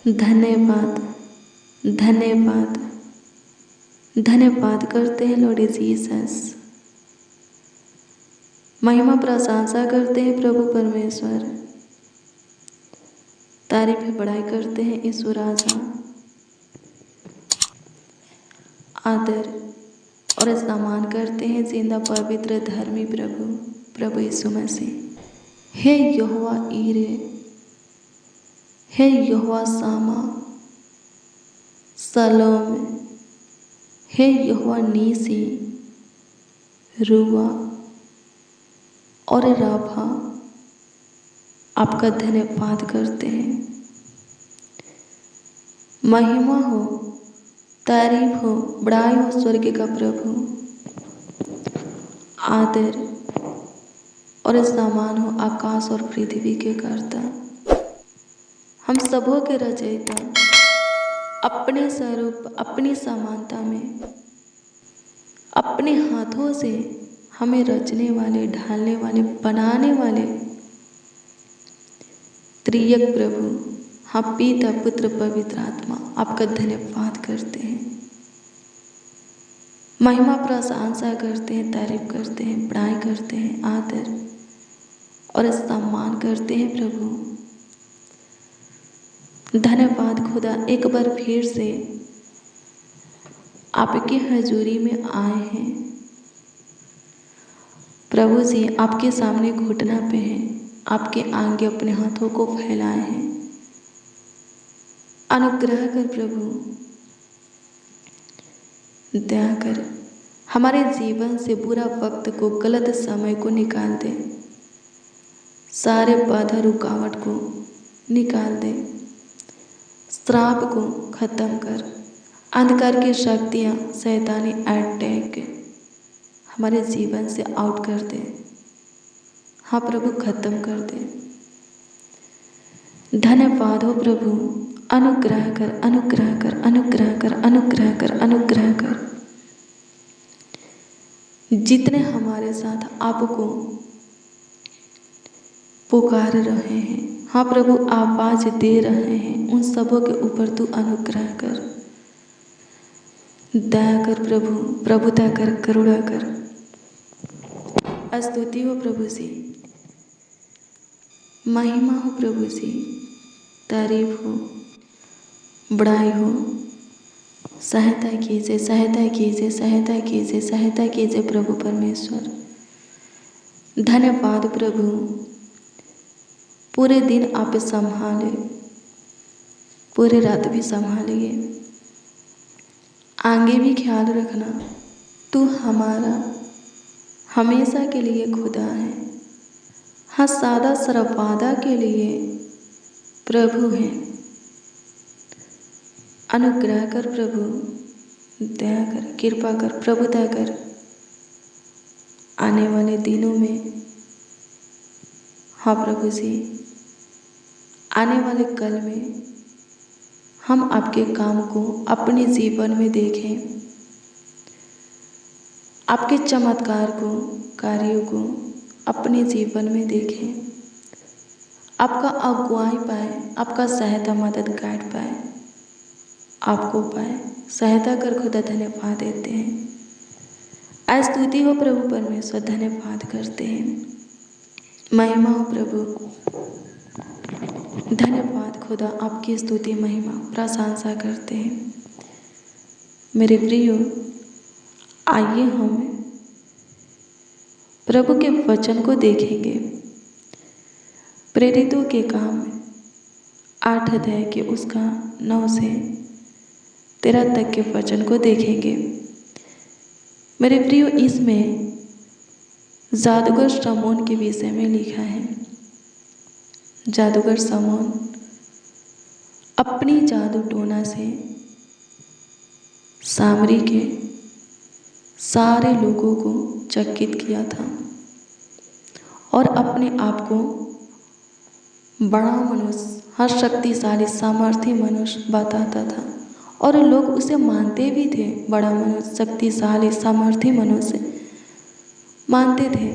धन्यवाद, धन्यवाद, धन्यवाद करते हैं लॉर्ड जीसस। महिमा प्रशंसा करते हैं प्रभु परमेश्वर। तारीफ बड़ाई करते हैं यीशु राजा। आदर और सम्मान करते हैं जिंदा पवित्र धर्मी प्रभु यीशु मसीह। हे यहोवा ईरे, हे यहोवा सामा सलोम, हे यहोवा नीसी, रुआ और राफा, आपका धन्यवाद करते हैं। महिमा हो, तारीफ हो, बड़ाई हो स्वर्ग का प्रभु। आदर और सम्मान हो आकाश और पृथ्वी के कर्ता। हम सबों के रचयिता, अपने स्वरूप अपनी समानता में अपने हाथों से हमें रचने वाले, ढालने वाले, बनाने वाले त्रियक प्रभु, हाँ पिता पुत्र पवित्र आत्मा, आपका धन्यवाद करते हैं। महिमा प्रशंसा करते हैं, तारीफ करते हैं, बड़ाई करते हैं, आदर और सम्मान करते हैं प्रभु। धन्यवाद खुदा, एक बार फिर से आपकी हजूरी में आए हैं प्रभु जी। आपके सामने घुटना पे हैं, आपके आगे अपने हाथों को फैलाए हैं। अनुग्रह कर प्रभु, दया कर, हमारे जीवन से बुरा वक्त को, गलत समय को निकाल दे। सारे बाधा रुकावट को निकाल दे। श्राप को खत्म कर। अंधकार की शक्तियाँ, शैतानी अटैक हमारे जीवन से आउट कर दे। हाँ प्रभु, खत्म कर दे। धन्यवाद हो प्रभु। अनुग्रह कर, अनुग्रह कर, अनुग्रह कर, अनुग्रह कर, अनुग्रह कर। जितने हमारे साथ आपको पुकार रहे हैं, हाँ प्रभु आवाज दे रहे हैं, उन सबों के ऊपर तू अनुग्रह कर, दया कर प्रभु, प्रभुता कर, करुणा कर। स्तुति हो प्रभु जी, महिमा हो प्रभु जी, तारीफ हो, बड़ाई हो। सहायता कीजिए, सहायता कीजिए, सहायता कीजिए, सहायता कीजिए प्रभु परमेश्वर। धन्यवाद प्रभु। पूरे दिन आप संभाले, पूरे रात भी संभालिए, आगे भी ख्याल रखना। तू हमारा हमेशा के लिए खुदा है। हाँ, सादा सरवादा के लिए प्रभु है। अनुग्रह कर प्रभु, दया कर, कृपा कर, प्रभुता कर। आने वाले दिनों में हाँ प्रभु जी, आने वाले कल में हम आपके काम को अपने जीवन में देखें, आपके चमत्कार को, कार्यों को अपने जीवन में देखें, आपका अगुवाई पाए, आपका सहायता मदद गाइड पाए, आपको पाए। सहायता कर खुदा, धन्यवाद देते हैं। स्तुति हो प्रभु परमेश्वर, धन्यवाद करते हैं। महिमा हो प्रभु, धन्यवाद खुदा, आपकी स्तुति महिमा प्रशंसा करते हैं। मेरे प्रियो, आइए हम प्रभु के वचन को देखेंगे। प्रेरितों के काम 8 अध्याय के उसका 9 से 13 तक के वचन को देखेंगे। मेरे प्रियो, इसमें जादूगर शमौन के विषय में लिखा है। जादूगर शमौन अपनी जादू टोना से सामरी के सारे लोगों को चकित किया था और अपने आप को बड़ा मनुष्य, हर शक्तिशाली सामर्थ्य मनुष्य बताता था और लोग उसे मानते भी थे। बड़ा मनुष्य, शक्तिशाली सामर्थ्य मनुष्य मानते थे।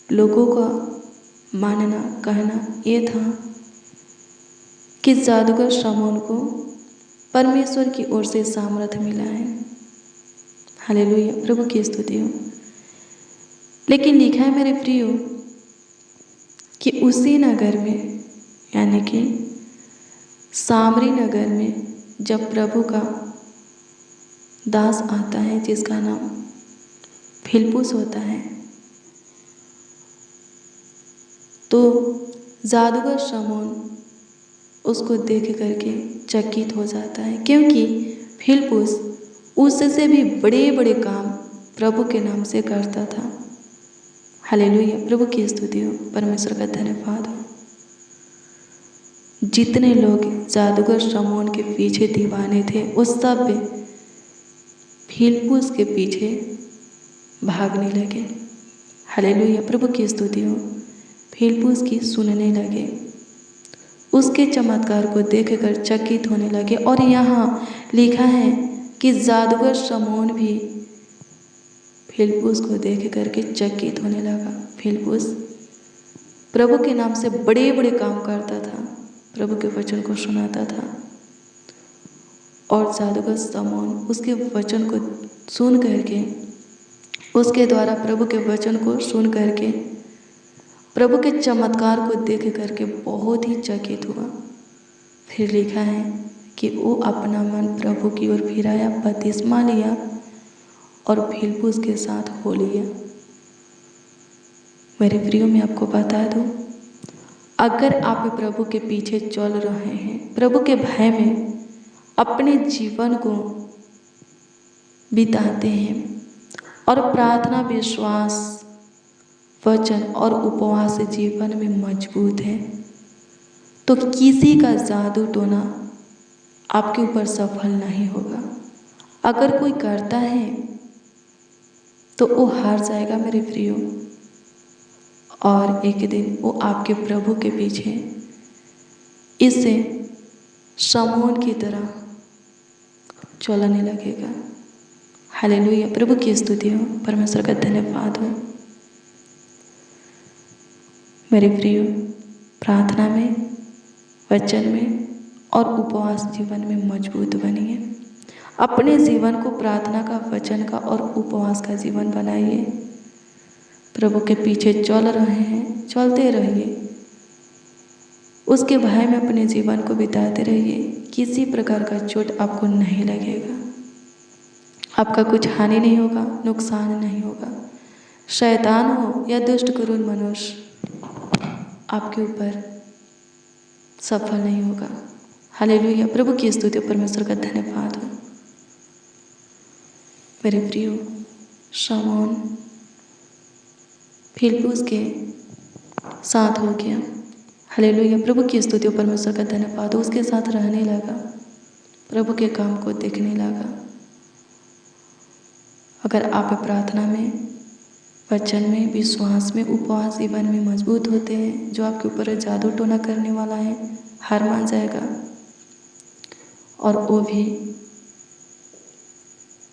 लोगों का मानना, कहना ये था कि जादूगर शमौन को परमेश्वर की ओर से सामर्थ्य मिला है। हालेलुया, प्रभु की स्तुति हो। लेकिन लिखा है मेरे प्रियो कि उसी नगर में, यानी कि सामरी नगर में, जब प्रभु का दास आता है जिसका नाम फिलिप्पुस होता है, तो जादूगर शमौन उसको देख करके चकित हो जाता है, क्योंकि फिलिप्पुस उससे भी बड़े बड़े काम प्रभु के नाम से करता था। हालेलुया, प्रभु की स्तुति हो, परमेश्वर का धन्यवाद हो। जितने लोग जादूगर शमौन के पीछे दीवाने थे, वो सब फिलिप्पुस के पीछे भागने लगे। हालेलुया, प्रभु की स्तुति हो। फिलिप्पुस की सुनने लगे, उसके चमत्कार को देखकर चकित होने लगे। और यहाँ लिखा है कि जादूगर शमौन भी फिलिप्पुस को देख करके चकित होने लगा। फिलिप्पुस प्रभु के नाम से बड़े बड़े काम करता था, प्रभु के वचन को सुनाता था, और जादूगर शमौन उसके वचन को सुन करके, उसके द्वारा प्रभु के वचन को सुन करके, प्रभु के चमत्कार को देख करके बहुत ही चकित हुआ। फिर लिखा है कि वो अपना मन प्रभु की ओर फिराया, बपतिस्मा लिया और फिलिप्पुस के साथ हो लिया। मेरे प्रियो, मैं आपको बता दूं, अगर आप प्रभु के पीछे चल रहे हैं, प्रभु के भय में अपने जीवन को बिताते हैं और प्रार्थना, विश्वास, वचन और उपवास से जीवन में मजबूत है, तो किसी का जादू टोना आपके ऊपर सफल नहीं होगा। अगर कोई करता है तो वो हार जाएगा मेरे प्रियो, और एक दिन वो आपके प्रभु के पीछे इससे शमौन की तरह चलने लगेगा। हालेलुया, प्रभु की स्तुति हो, परमेश्वर का धन्यवाद हो। मेरे प्रियो, प्रार्थना में, वचन में और उपवास जीवन में मजबूत बनिए। अपने जीवन को प्रार्थना का, वचन का और उपवास का जीवन बनाइए। प्रभु के पीछे चल रहे हैं, चलते रहिए, उसके भय में अपने जीवन को बिताते रहिए। किसी प्रकार का चोट आपको नहीं लगेगा, आपका कुछ हानि नहीं होगा, नुकसान नहीं होगा। शैतान हो या दुष्ट क्रूर मनुष्य आपके ऊपर सफल नहीं होगा। हालेलुया, प्रभु की स्तुति, परमेश्वर का धन्यवाद हो। मेरे प्रियो, शमौन फिलिप्पुस के साथ हो गया। हालेलुया, प्रभु की स्तुति, परमेश्वर का धन्यवाद हो। उसके साथ रहने लगा, प्रभु के काम को देखने लगा। अगर आप प्रार्थना में, वचन में, विश्वास में, उपवास जीवन में मजबूत होते हैं, जो आपके ऊपर जादू टोना करने वाला है हार मान जाएगा, और वो भी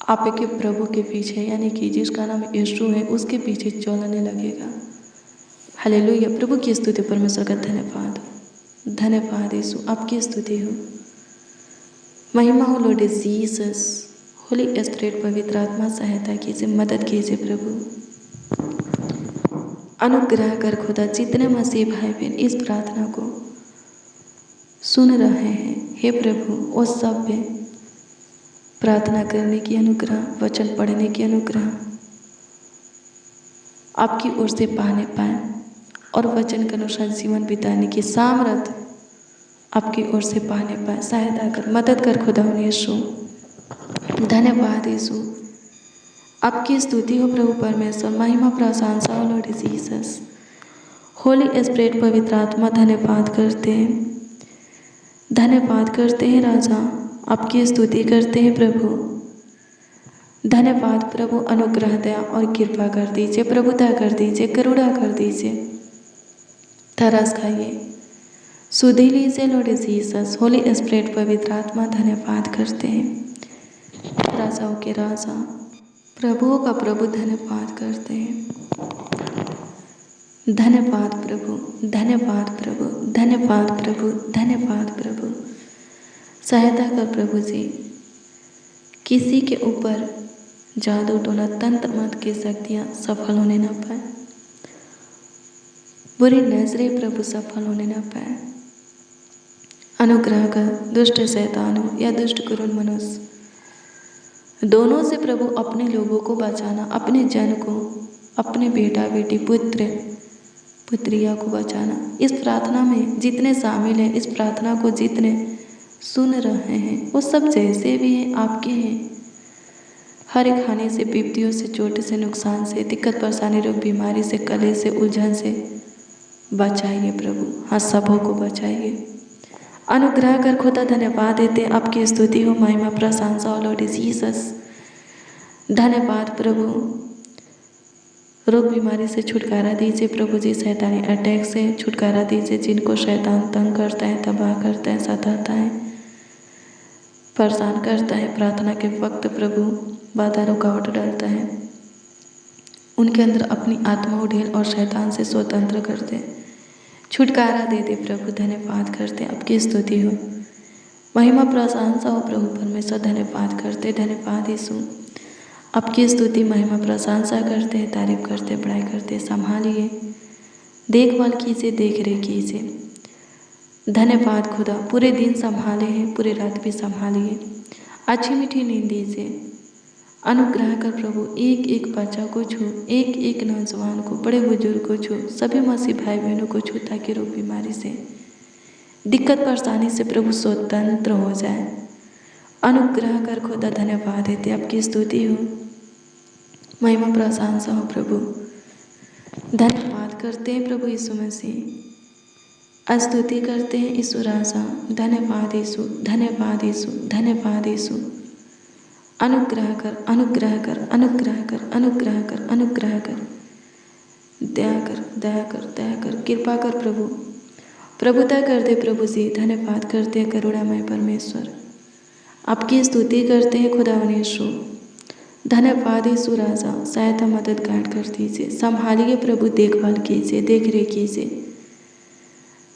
आपके प्रभु के पीछे, यानी कि जिसका नाम यीशु है, उसके पीछे चलने लगेगा। हालेलुया, प्रभु की स्तुति, परमेश्वर का धन्यवाद। धन्यवाद यीशु, आपकी स्तुति हो, महिमा हो लॉर्ड जीसस। होली स्पिरिट, पवित्र आत्मा सहायता कीजिए, मदद कीजिए प्रभु, अनुग्रह कर खुदा। जितने मसीह भाई बहन इस प्रार्थना को सुन रहे हैं, हे प्रभु, वो सब पे प्रार्थना करने की अनुग्रह, वचन पढ़ने की अनुग्रह आपकी ओर से पाने पाए, और वचन के अनुसार जीवन बिताने की सामर्थ्य आपकी ओर से पाने पाए। सहायता कर, मदद कर खुदा यीशु। धन्यवाद यीशु, आपकी स्तुति हो प्रभु परमेश्वर, महिमा प्रशंसा हो लॉर्ड जीसस। होली स्पिरिट, पवित्र आत्मा, धन्यवाद करते हैं, धन्यवाद करते हैं राजा, आपकी स्तुति करते हैं प्रभु। धन्यवाद प्रभु, अनुग्रह दया और कृपा कर दीजिए, प्रभुता कर दीजिए, करुणा कर दीजिए। तरस खाइए, सुधी लीजिए लॉर्ड जीसस। होली स्पिरिट, पवित्र आत्मा, धन्यवाद करते हैं, राजाओं के राजा, प्रभुओं का प्रभु, धन्यवाद करते हैं। धन्यवाद प्रभु, धन्यवाद प्रभु, धन्यवाद प्रभु, धन्यवाद प्रभु। सहायता कर प्रभु जी, किसी के ऊपर जादू टोना तंत्र मंत्र की शक्तियाँ सफल होने ना पाए, बुरी नजरें प्रभु सफल होने ना पाए। अनुग्रह कर दुष्ट शैतानों या दुष्ट कुरूर मनुष्य दोनों से प्रभु अपने लोगों को बचाना, अपने जन को, अपने बेटा बेटी पुत्र पुत्रिया को बचाना। इस प्रार्थना में जितने शामिल हैं, इस प्रार्थना को जितने सुन रहे हैं, वो सब जैसे भी हैं आपके हैं। हर एक हानि से, विपत्तियों से, चोट से, नुकसान से, दिक्कत परेशानी, रोग बीमारी से, कलेश से, उलझन से बचाइए प्रभु। हाँ, सबों को बचाइए। अनुग्रह कर खुदा धन्यवाद देते, आपकी स्तुति हो, महिमा प्रशंसा हो लॉर्ड जीसस। धन्यवाद प्रभु। रोग बीमारी से छुटकारा दीजिए प्रभु जी, शैतानी अटैक से छुटकारा दीजिए, जिनको शैतान तंग करता है, तबाह करता है, सताता है, परेशान करता है, प्रार्थना के वक्त प्रभु बाधा रुकावट डालता है, उनके अंदर अपनी आत्मा उड़ेल और शैतान से स्वतंत्र करते, छुटकारा दे दे प्रभु। धन्यवाद करते, आपकी स्तुति हो, महिमा प्रशंसा हो प्रभु परमेश्वर। धन्यवाद करते, धन्यवाद यीशु, आपकी स्तुति महिमा प्रशंसा करते हैं, तारीफ करते, बड़ाई करते। संभालिए, देखभाल कीजिए, देख रेख कीजिए। धन्यवाद खुदा, पूरे दिन संभाले हैं, पूरी रात भी संभालिए, अच्छी मीठी नींद दीजिए। अनुग्रह कर प्रभु, एक एक बच्चा को छू, एक एक नौजवान को, बड़े बुजुर्ग को छू, सभी मसीह भाई बहनों को छू, ताकि रोग बीमारी से, दिक्कत परेशानी से प्रभु स्वतंत्र हो जाए। अनुग्रह कर खुदा, धन्यवाद देते, आपकी स्तुति हो, महिमा प्रशंसा हो प्रभु। धन्यवाद करते हैं प्रभु यीशु मसीह, स्तुति करते हैं यीशु राजा। धन्यवाद यीशु, धन्यवाद यीशु, धन्यवाद यीशु। अनुग्रह कर, अनुग्रह कर, अनुग्रह कर, अनुग्रह कर, अनुग्रह कर, दया कर, दया कर, दया कर, कृपा कर प्रभु, प्रभुता कर दे प्रभु जी। धन्यवाद करते हैं करुणामय परमेश्वर, आपकी स्तुति करते हैं खुदावन यीशु। धन्यवाद यीशु राजा, सहायता मदद गाइड कर दीजिए, संभालिए प्रभु, देखभाल कीजिए, देख रेख कीजिए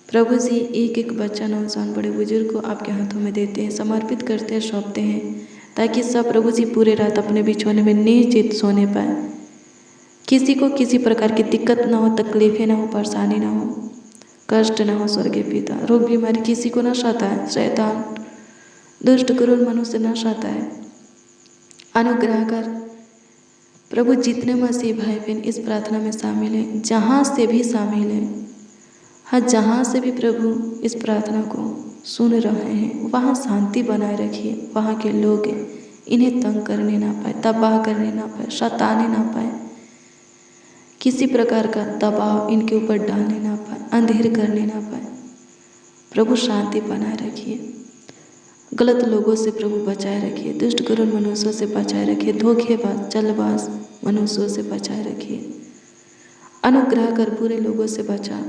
प्रभु जी। एक एक बच्चा, नौजवान, बड़े बुजुर्ग को आपके हाथों में देते हैं, समर्पित करते हैं, सौंपते हैं, ताकि सब प्रभु जी पूरे रात अपने बिछौने में निश्चित सोने पाए। किसी को किसी प्रकार की दिक्कत ना हो, तकलीफें ना हो, परेशानी ना हो, कष्ट ना हो स्वर्गीय पिता। रोग बीमारी किसी को ना सताए, शैतान दुष्ट क्रूर मनुष्य ना सताए। अनुग्रह कर प्रभु, जितने मसीह भाई बहन इस प्रार्थना में शामिल हैं, जहाँ से भी शामिल हैं, हाँ जहाँ से भी प्रभु इस प्रार्थना को सुन रहे हैं, वहाँ शांति बनाए रखिए। वहाँ के लोग इन्हें तंग करने ना पाए, तबाह करने ना पाए, सताने ना पाए, किसी प्रकार का दबाव इनके ऊपर डालने ना पाए, अंधेर करने ना पाए। प्रभु शांति बनाए रखिए, गलत लोगों से प्रभु बचाए रखिए, दुष्ट क्रूर मनुष्यों से बचाए रखिए, धोखेबाज चलबाज मनुष्यों से बचाए रखिए। अनुग्रह कर बुरे लोगों से बचा,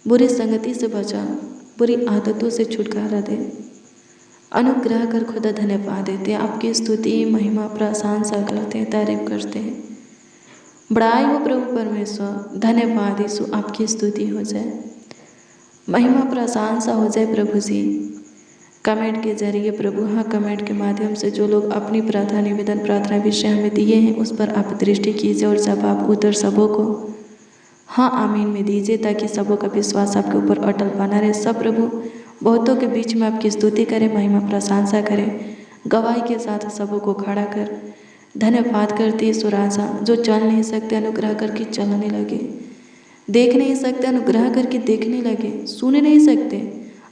बुरी संगति से बचा, बुरी आदतों से छुटकारा दे। अनुग्रह कर खुदा, धन्यवाद देते, आपकी स्तुति महिमा प्रशंसा करते हैं, तारीफ करते हैं, बड़ाई हो प्रभु परमेश्वर। धन्यवाद यीशु, आपकी स्तुति हो जाए, महिमा प्रशंसा हो जाए प्रभु जी। कमेंट के जरिए प्रभु, हाँ कमेंट के माध्यम से जो लोग अपनी प्रार्थना निवेदन, प्रार्थना विषय हमें दिए हैं, उस पर आप दृष्टि कीजिए और जवाब उत्तर सबों को हाँ आमीन में दीजिए, ताकि सबों का विश्वास आपके ऊपर अटल बना रहे। सब प्रभु बहुतों के बीच में आपकी स्तुति करें, महिमा प्रशंसा करें, गवाही के साथ सबों को खड़ा कर। धन्यवाद करते यीशु राजा, जो चल नहीं सकते अनुग्रह करके चलने लगे, देख नहीं सकते अनुग्रह करके देखने लगे, सुन नहीं सकते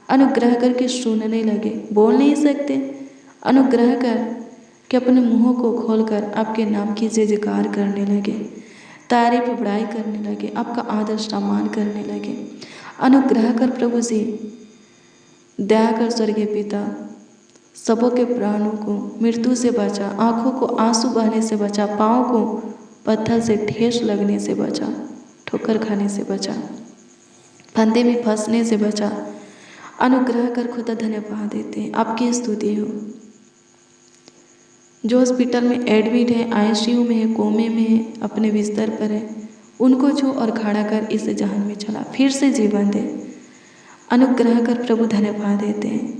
अनुग्रह करके सुनने लगे, बोल नहीं सकते अनुग्रह कर कि अपने मुँहों को खोलकर आपके नाम की जय जयकार करने लगे, तारीफ बड़ाई करने लगे, आपका आदर सम्मान करने लगे। अनुग्रह कर प्रभु जी, दया कर स्वर्गीय पिता, सबों के प्राणों को मृत्यु से बचा, आँखों को आंसू बहने से बचा, पाँव को पत्थर से ठेस लगने से बचा, ठोकर खाने से बचा, फंदे में फंसने से बचा। अनुग्रह कर खुदा, धन्यवाद देते हैं, आपकी स्तुति हो। जो हॉस्पिटल में एडमिट है, आईसीयू में है, कोमे में है, अपने बिस्तर पर है, उनको छू और खड़ा कर इस जहान में चला, फिर से जीवन दे। अनुग्रह कर प्रभु, धन्यवाद देते हैं,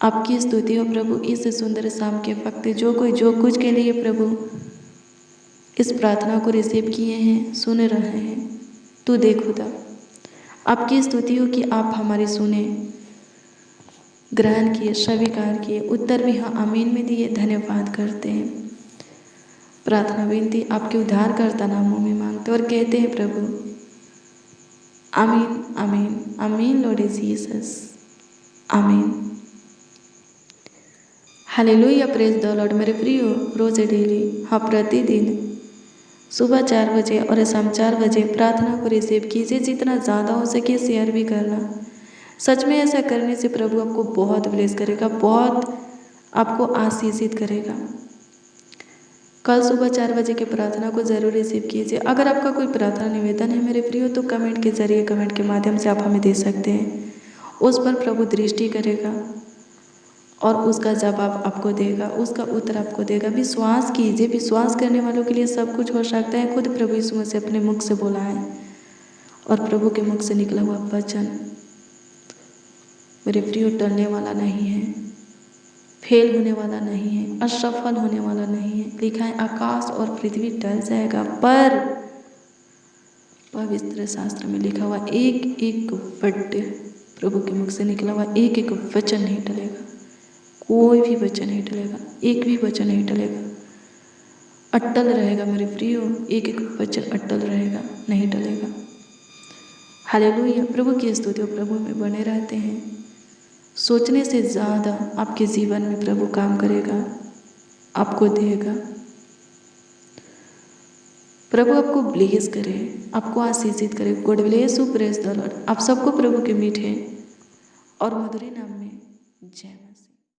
आपकी स्तुति हो प्रभु इस सुंदर शाम के वक्त जो कोई जो कुछ के लिए प्रभु इस प्रार्थना को रिसीव किए हैं, सुन रहे हैं, तू दे खुदा। आपकी स्तुति हो कि आप हमारी सुने, ग्रहण किए, स्वीकार किए, उत्तर भी हाँ आमीन में दिए। धन्यवाद करते हैं। प्रार्थना विनती आपके उद्धारकर्ता नामों में मांगते और कहते हैं प्रभु आमीन आमीन आमीन। लॉर्ड जीसस आमीन। Hallelujah, praise the Lord. मेरे प्रियो, रोज डेली हाँ प्रतिदिन सुबह 4 बजे और शाम 4 बजे प्रार्थना को रिसीव कीजिए। जितना ज़्यादा हो सके शेयर भी करना। सच में ऐसा करने से प्रभु आपको बहुत ब्लेस करेगा, बहुत आपको आशीषित करेगा। कल सुबह 4 बजे के प्रार्थना को ज़रूर रिसीव कीजिए। अगर आपका कोई प्रार्थना निवेदन है मेरे प्रियो तो कमेंट के जरिए, कमेंट के माध्यम से आप हमें दे सकते हैं। उस पर प्रभु दृष्टि करेगा और उसका जवाब आपको देगा, उसका उत्तर आपको देगा। विश्वास कीजिए, विश्वास करने वालों के लिए सब कुछ हो सकता है। खुद प्रभु यीशु मसीह अपने मुख से बोला है और प्रभु के मुख से निकला हुआ वचन मेरे प्रियो टलने वाला नहीं है, फेल होने वाला नहीं है, असफल होने वाला नहीं है। लिखा है आकाश और पृथ्वी टल जाएगा पर पवित्र शास्त्र में लिखा हुआ एक एक वर्ड, प्रभु के मुख से निकला हुआ एक एक वचन नहीं टलेगा। कोई भी वचन नहीं टलेगा, एक भी वचन नहीं टलेगा, अटल रहेगा मेरे प्रियो। एक एक वचन अटल रहेगा, नहीं टलेगा। हालेलुया। प्रभु की स्तुति और प्रभु में बने रहते हैं। सोचने से ज़्यादा आपके जीवन में प्रभु काम करेगा, आपको देगा। प्रभु आपको ब्लेस करे, आपको आशीषित करे। God bless you, praise the Lord. आप सबको प्रभु के मीठे और मधुर नाम में जय मसीह।